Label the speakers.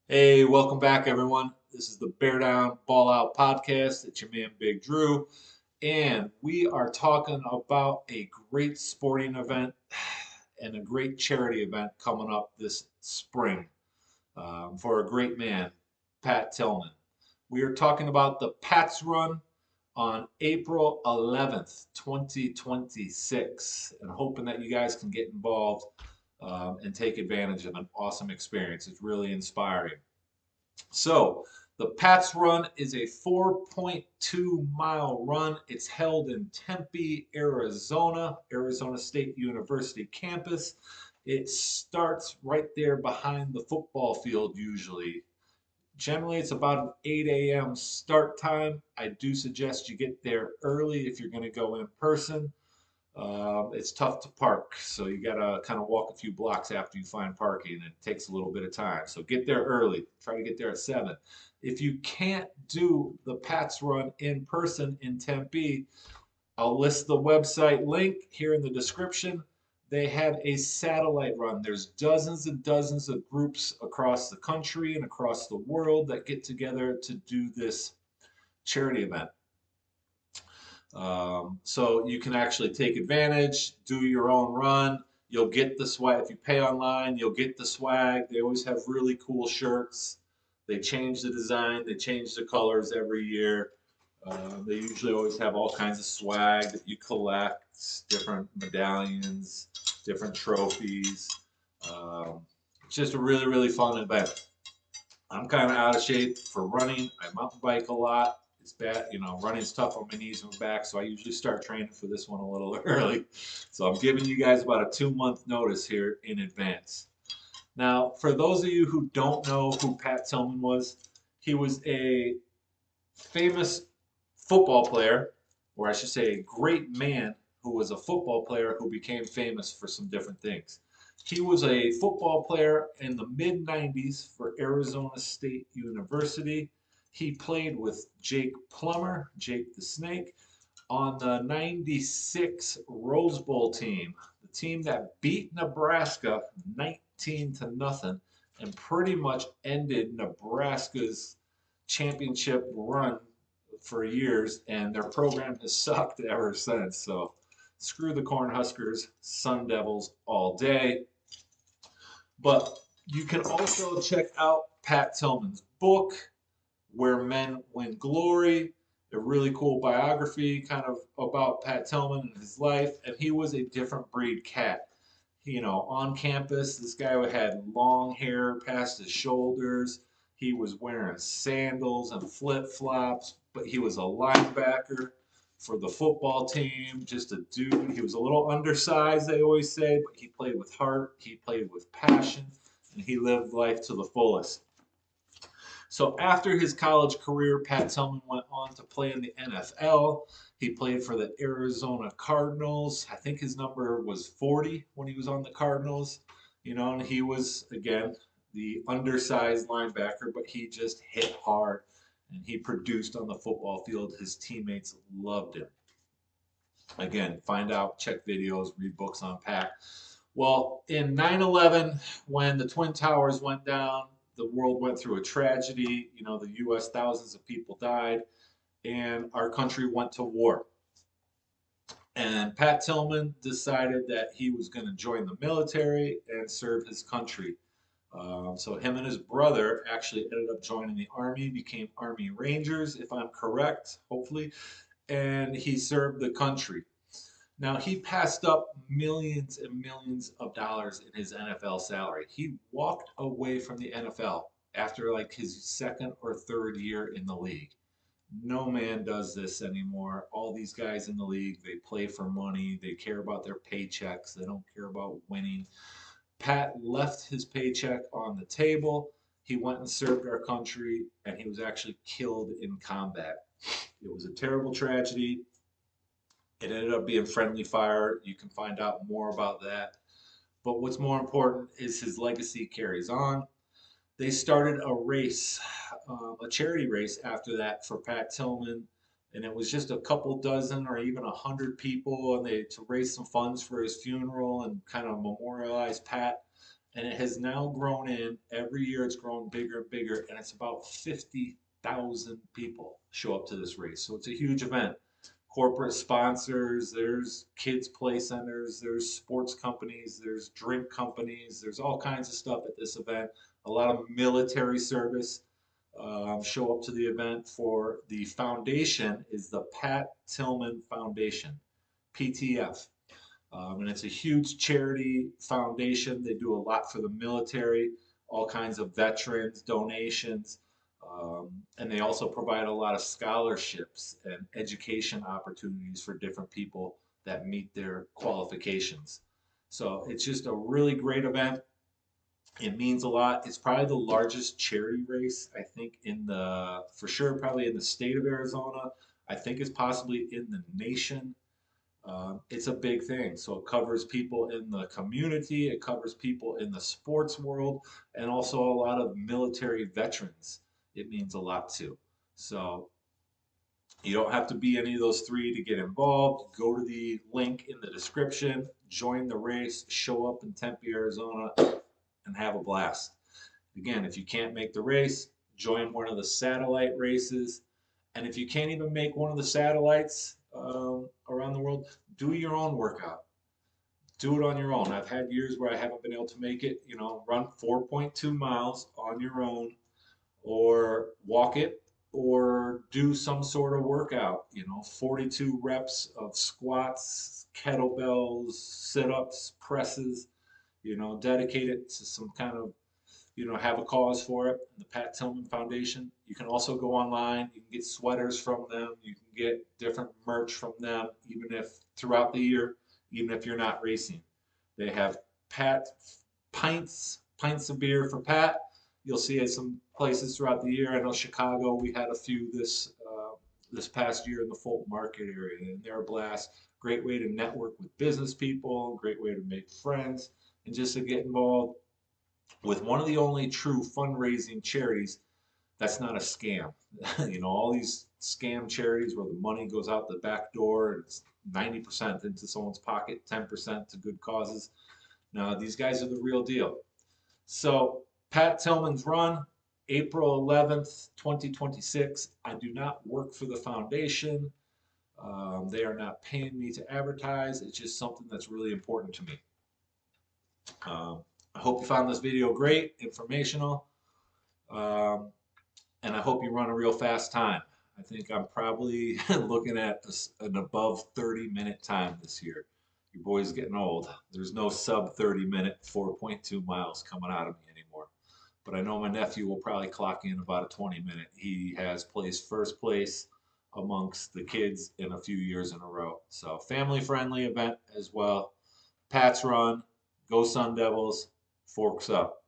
Speaker 1: Hey, welcome back, everyone. This is the Bear Down Ball Out podcast. It's your man, Big Drew. And we are talking about a great sporting event and a great charity event coming up this spring for a great man, Pat Tillman. We are talking about the Pats Run on April 11th, 2026, and hoping that you guys can get involved and take advantage of an awesome experience. It's really inspiring. So the Pats Run is a 4.2-mile run. It's held in Tempe, Arizona, Arizona State University campus. It starts right there behind the football field usually. Generally, it's about an 8 a.m. start time. I do suggest you get there early if you're going to go in person. It's tough to park, so you gotta kind of walk a few blocks after you find parking, and it takes a little bit of time. So get there early. Try to get there at 7. If you can't do the Pats Run in person in Tempe, I'll list the website link here in the description. They have a satellite run. There's dozens and dozens of groups across the country and across the world that get together to do this charity event. So you can actually take advantage, do your own run. You'll get the swag. If you pay online, you'll get the swag. They always have really cool shirts. They change the design, they change the colors every year. They usually always have all kinds of swag that you collect, different medallions, different trophies. It's just a really, really fun event. I'm kind of out of shape for running. I mountain bike a lot. It's bad, running's tough on my knees and back, so I usually start training for this one a little early. So I'm giving you guys about a 2 month notice here in advance. Now, for those of you who don't know who Pat Tillman was, he was a famous football player, or I should say a great man who was a football player who became famous for some different things. He was a football player in the mid 90s for Arizona State University. He played with Jake Plummer, Jake the Snake, on the 96 Rose Bowl team, the team that beat Nebraska 19 to nothing and pretty much ended Nebraska's championship run for years, and their program has sucked ever since. So screw the Cornhuskers, Sun Devils all day. But you can also check out Pat Tillman's book, Where Men Win Glory, a really cool biography kind of about Pat Tillman and his life. And he was a different breed cat. On campus, this guy had long hair past his shoulders. He was wearing sandals and flip flops, but he was a linebacker for the football team. Just a dude. He was a little undersized, they always say, but he played with heart, he played with passion, and he lived life to the fullest. So after his college career, Pat Tillman went on to play in the NFL. He played for the Arizona Cardinals. I think his number was 40 when he was on the Cardinals. And he was, again, the undersized linebacker, but he just hit hard and he produced on the football field. His teammates loved him. Again, find out, check videos, read books on Pat. Well, in 9/11, when the Twin Towers went down, the world went through a tragedy. The U.S., thousands of people died, and our country went to war. And Pat Tillman decided that he was going to join the military and serve his country. So him and his brother actually ended up joining the Army, became Army Rangers, if I'm correct, hopefully, and he served the country. Now, he passed up millions and millions of dollars in his NFL salary. He walked away from the NFL after like his second or third year in the league. No man does this anymore. All these guys in the league, they play for money, they care about their paychecks, they don't care about winning. Pat left his paycheck on the table. He went and served our country, and he was actually killed in combat. It was a terrible tragedy. It ended up being friendly fire. You can find out more about that. But what's more important is his legacy carries on. They started a race, a charity race after that for Pat Tillman, and it was just a couple dozen or even 100 people, and they to raise some funds for his funeral and kind of memorialize Pat. and it has now grown in every year. It's grown bigger and bigger, and it's about 50,000 people show up to this race. So it's a huge event. Corporate sponsors, there's kids play centers, there's sports companies, there's drink companies, there's all kinds of stuff at this event. A lot of military service show up to the event. For the foundation is the Pat Tillman Foundation, PTF. And it's a huge charity foundation. They do a lot for the military, all kinds of veterans, donations, and they also provide a lot of scholarships and education opportunities for different people that meet their qualifications. So it's just a really great event. It means a lot. It's probably the largest charity race, I think, for sure, probably in the state of Arizona. I think it's possibly in the nation. It's a big thing. So it covers people in the community, it covers people in the sports world, and also a lot of military veterans. It means a lot too. So you don't have to be any of those three to get involved. Go to the link in the description, join the race, show up in Tempe, Arizona, and have a blast. Again, if you can't make the race, join one of the satellite races. And if you can't even make one of the satellites around the world, do your own workout. Do it on your own. I've had years where I haven't been able to make it. Run 4.2 miles on your own, or walk it, or do some sort of workout. 42 reps of squats, kettlebells, sit ups, presses. Dedicate it to some kind of have a cause for it. The Pat Tillman Foundation. You can also go online. You can get sweaters from them. You can get different merch from them, even if throughout the year, even if you're not racing. They have Pat pints of beer for Pat. You'll see it some places throughout the year. I know Chicago, we had a few this past year in the Fulton Market area, and they're a blast. Great way to network with business people. Great way to make friends, and just to get involved with one of the only true fundraising charities that's not a scam. All these scam charities where the money goes out the back door, it's 90% into someone's pocket, 10% to good causes. Now, these guys are the real deal. So, Pat Tillman's Run, April 11th, 2026. I do not work for the foundation. They are not paying me to advertise. It's just something that's really important to me. I hope you found this video great, informational, um, and I hope you run a real fast time. I think I'm probably looking at an above 30-minute time this year. Your boy's getting old. There's no sub 30-minute 4.2 miles coming out of me anymore. But I know my nephew will probably clock in about a 20-minute. He has placed first place amongst the kids in a few years in a row. So family friendly event as well. Pat's Run, go Sun Devils, forks up.